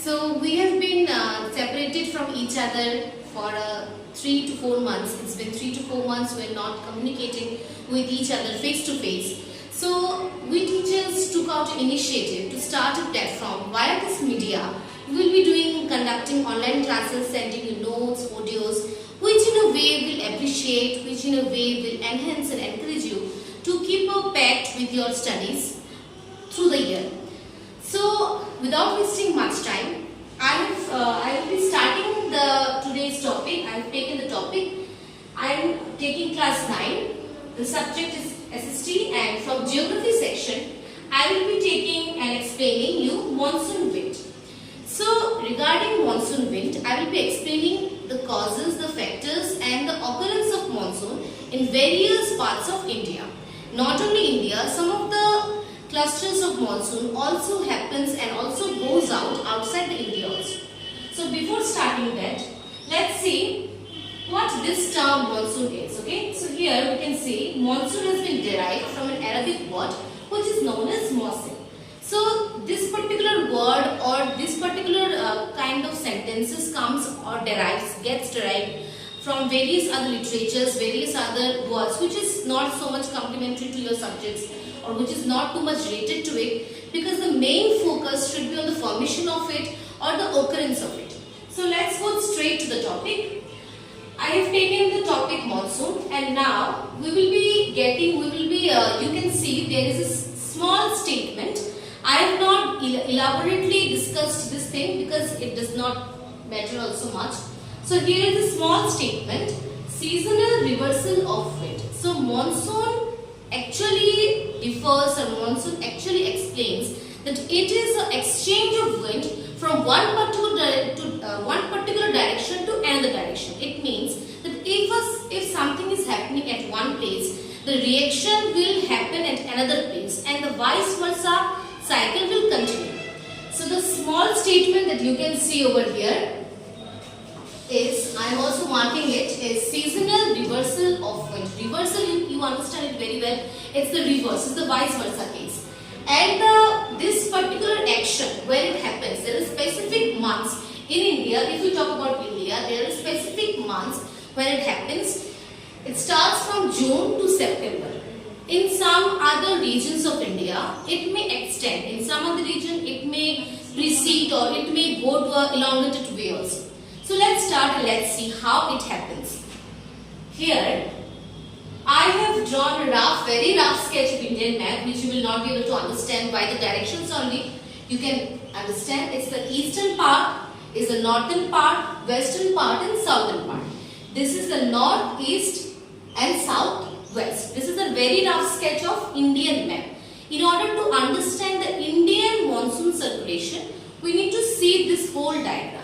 So we have been separated from each other for 3 to 4 months. It's been 3 to 4 months we're not communicating with each other face to face. So we teachers took out initiative to start a platform via this media. We will be conducting online classes, sending you notes, audios, which in a way will appreciate, which in a way will enhance and encourage you to keep a pact with your studies through the year. So without wasting much time, I will be starting today's topic. I have taken the topic. I am taking class 9. The subject is SST, and from geography section, I will be taking and explaining you monsoon wind. So regarding monsoon wind, I will be explaining the causes, the factors and the occurrence of monsoon in various parts of India. Not only India, some of the clusters of monsoon also happens and also goes outside the India also. So before starting that, let's see what this term monsoon is. Okay, so here we can see monsoon has been derived from an Arabic word which is known as mosin. So this particular word or this particular kind of sentences comes or gets derived from various other literatures, various other words which is not so much complementary to your subjects or which is not too much related to it, because the main focus should be on the formation of it or the occurrence of it. So let's go straight to the topic. I have taken the topic monsoon, and now you can see there is a small statement. I have not elaborately discussed this thing because it does not matter also much. So here is a small statement, seasonal reversal of wind. So monsoon actually differs, or monsoon actually explains that it is an exchange of wind from one particular direction to another direction. It means that if something is happening at one place, the reaction will happen at another place, and the vice versa cycle will continue. So the small statement that you can see over here is, I am also marking it, is seasonal reversal of wind. Reversal, you understand it very well. It's the reverse, it's the vice versa case. And this particular action, where it happens, there are specific months in India. If you talk about India, there are specific months when it happens. It starts from June to September. In some other regions of India, it may extend. In some other region, it may precede or it may go to an elongated way also. So let's start and let's see how it happens. Here, I have drawn a very rough sketch of Indian map, which you will not be able to understand by the directions only. You can understand it's the eastern part, is the northern part, western part and southern part. This is the north, east and south, west. This is a very rough sketch of Indian map. In order to understand the Indian monsoon circulation, we need to see this whole diagram.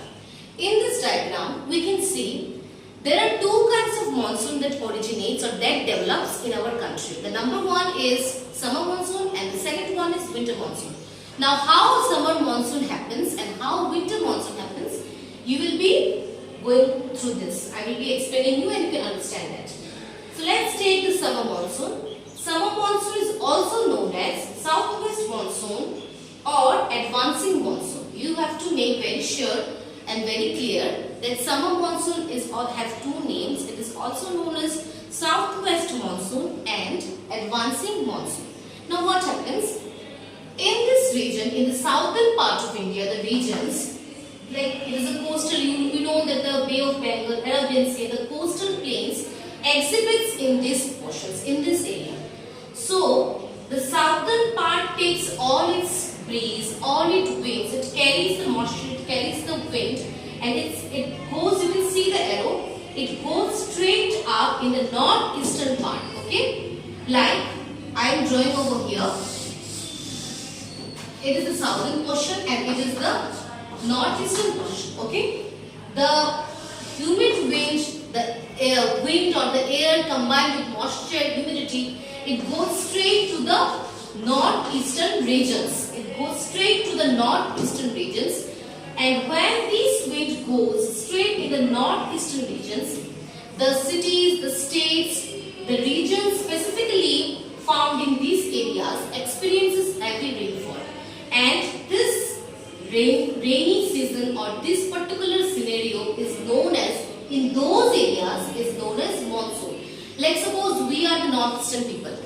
In this diagram, we can see there are two kinds of monsoon that originates or that develops in our country. The number one is summer monsoon and the second one is winter monsoon. Now how summer monsoon happens and how winter monsoon happens, you will be going through this. I will be explaining you and you can understand that. So let's take the summer monsoon. Summer monsoon is also known as southwest monsoon or advancing monsoon. You have to make very sure and very clear that summer monsoon is or have two names. It is also known as southwest monsoon and advancing monsoon. Now what happens? In this region, in the southern part of India, the regions, like it is a coastal, you know that the Bay of Bengal, Arabian Sea, the coastal plains exhibits in these portions, in this area. So the southern part takes all its breeze, all its winds, it carries the moisture, it carries the wind, and it goes, you can see the arrow, it goes straight up in the northeastern part, okay? Like I am drawing over here. It is the southern portion and it is the northeastern portion, okay? The humid wind, the wind or the air combined with moisture, humidity, it goes straight to the northeastern regions. It goes straight to the northeastern regions, and when this wind goes straight in the northeastern regions, the cities, the states, the regions specifically found in these areas experiences heavy rainfall, and this rainy season or this particular scenario is known as, in those areas, is known as monsoon. Like suppose we are the northeastern people.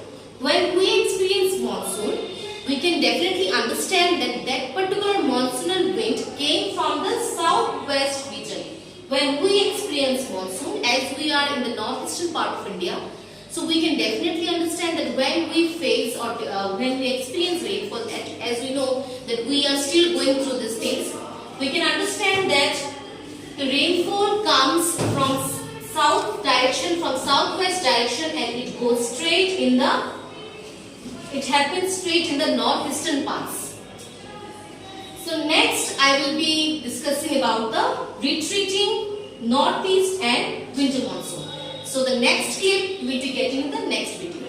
When we experience monsoon, we can definitely understand that that particular monsoonal wind came from the southwest region. When we experience monsoon, as we are in the northeastern part of India, so we can definitely understand that when we face or when we experience rainfall, as we know that we are still going through these things, we can understand that the rainfall comes from south direction, from southwest direction, and it goes straight in the, it happens straight in the northeastern parts. So next I will be discussing about the retreating northeast and winter monsoon. So the next clip we will be getting in the next video.